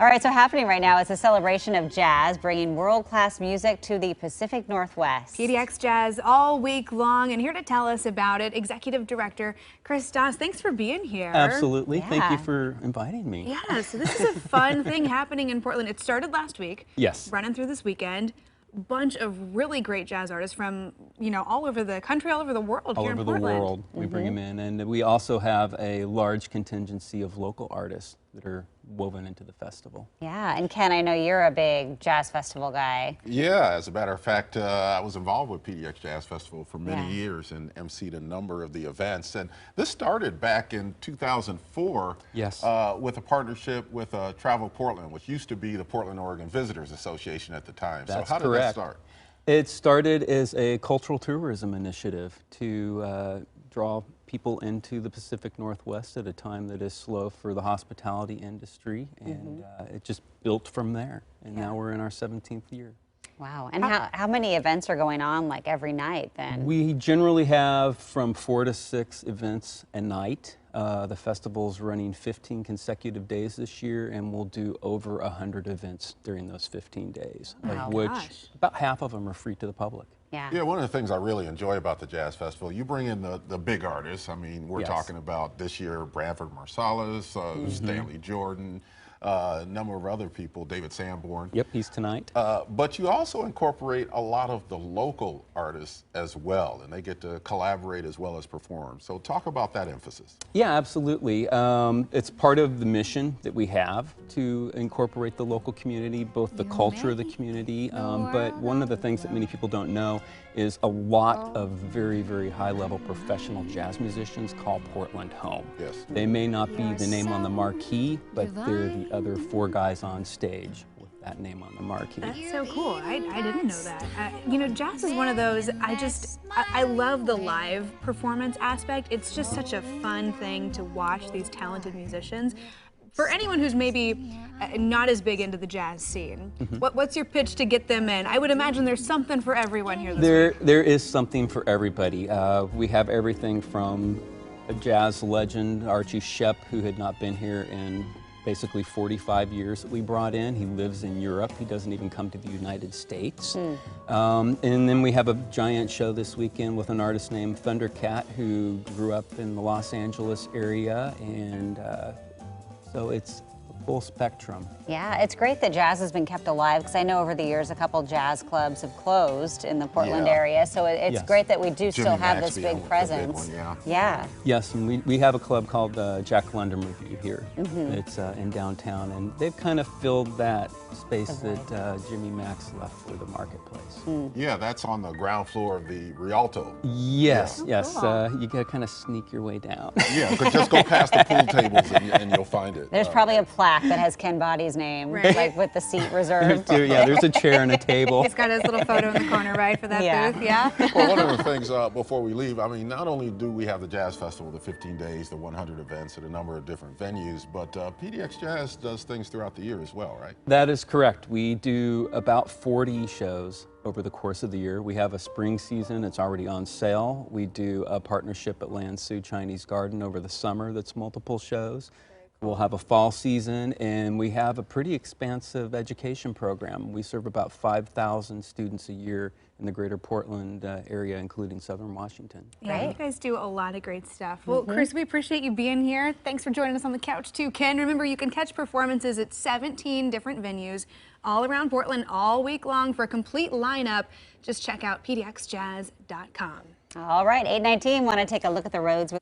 All right, so happening right now is a celebration of jazz, bringing world-class music to the Pacific Northwest. PDX Jazz all week long, and here to tell us about it, Executive Director Chris Doss. Thanks for being here. Absolutely. Yeah. Thank you for inviting me. Yeah, so this is a fun thing happening in Portland. It started last week. Yes. Running through this weekend. Bunch of really great jazz artists from, all over the country, all over the world here in Portland. All over the world, we bring them in. And we also have a large contingency of local artists that are woven into the festival. Yeah, and Ken, I know you're a big jazz festival guy. Yeah, as a matter of fact, I was involved with PDX Jazz Festival for many years and emceed a number of the events. And this started back in 2004 Yes. With a partnership with Travel Portland, which used to be the Portland, Oregon Visitors Association at the time. That's so how did that start? It started as a cultural tourism initiative to draw people into the Pacific Northwest at a time that is slow for the hospitality industry, and it just built from there. And now we're in our 17th year. Wow, and how many events are going on like every night then? We generally have from 4 to 6 events a night. The festival's running 15 consecutive days this year, and we'll do over 100 events during those 15 days, of which about half of them are free to the public. Yeah, one of the things I really enjoy about the Jazz Festival, you bring in the big artists. I mean, we're talking about this year Branford Marsalis, Stanley Jordan, a number of other people, David Sanborn. Yep, he's tonight. But you also incorporate a lot of the local artists as well, and they get to collaborate as well as perform. So talk about that emphasis. Yeah, absolutely. It's part of the mission that we have to incorporate the local community, both the culture of the community, but one of the things that many people don't know is a lot of very, very high-level professional jazz musicians call Portland home. Yes. They may not be the name on the marquee, but they're the other 4 guys on stage with that name on the marquee. That's so cool. I didn't know that. Jazz is one of those, I love the live performance aspect. It's just such a fun thing to watch these talented musicians. For anyone who's maybe not as big into the jazz scene, what's your pitch to get them in? I would imagine there's something for everyone here this week. There is something for everybody. We have everything from a jazz legend, Archie Shepp, who had not been here in basically 45 years that we brought in. He lives in Europe. He doesn't even come to the United States. And then we have a giant show this weekend with an artist named Thundercat, who grew up in the Los Angeles area, and so it's a full spectrum. Yeah, it's great that jazz has been kept alive, because I know over the years a couple jazz clubs have closed in the Portland area, so it's great that we do still have this big presence. Yes, and we have a club called Jack London Review here. It's in downtown, and they've kind of filled that space that Jimmy Max left for the marketplace. Yeah, that's on the ground floor of the Rialto. Yes, yes. You got to kind of sneak your way down. Yeah, but just go past the pool tables and you'll find it. There's probably a plaque that has Ken Body's name, like with the seat reserved. Yeah, there's a chair and a table. He's got his little photo in the corner, right, for that booth, Well, one of the things before we leave, I mean, not only do we have the Jazz Festival, the 15 days, the 100 events at a number of different venues, but PDX Jazz does things throughout the year as well, right? That is correct. We do about 40 shows over the course of the year. We have a spring season, it's already on sale. We do a partnership at Lansu Chinese Garden over the summer that's multiple shows. We'll have a fall season, and we have a pretty expansive education program. We serve about 5,000 students a year in the greater Portland area, including Southern Washington. Yeah, you guys do a lot of great stuff. Well, Chris, we appreciate you being here. Thanks for joining us on the couch, too. Ken, remember, you can catch performances at 17 different venues all around Portland all week long. For a complete lineup, just check out pdxjazz.com. All right, 8:19, want to take a look at the roads with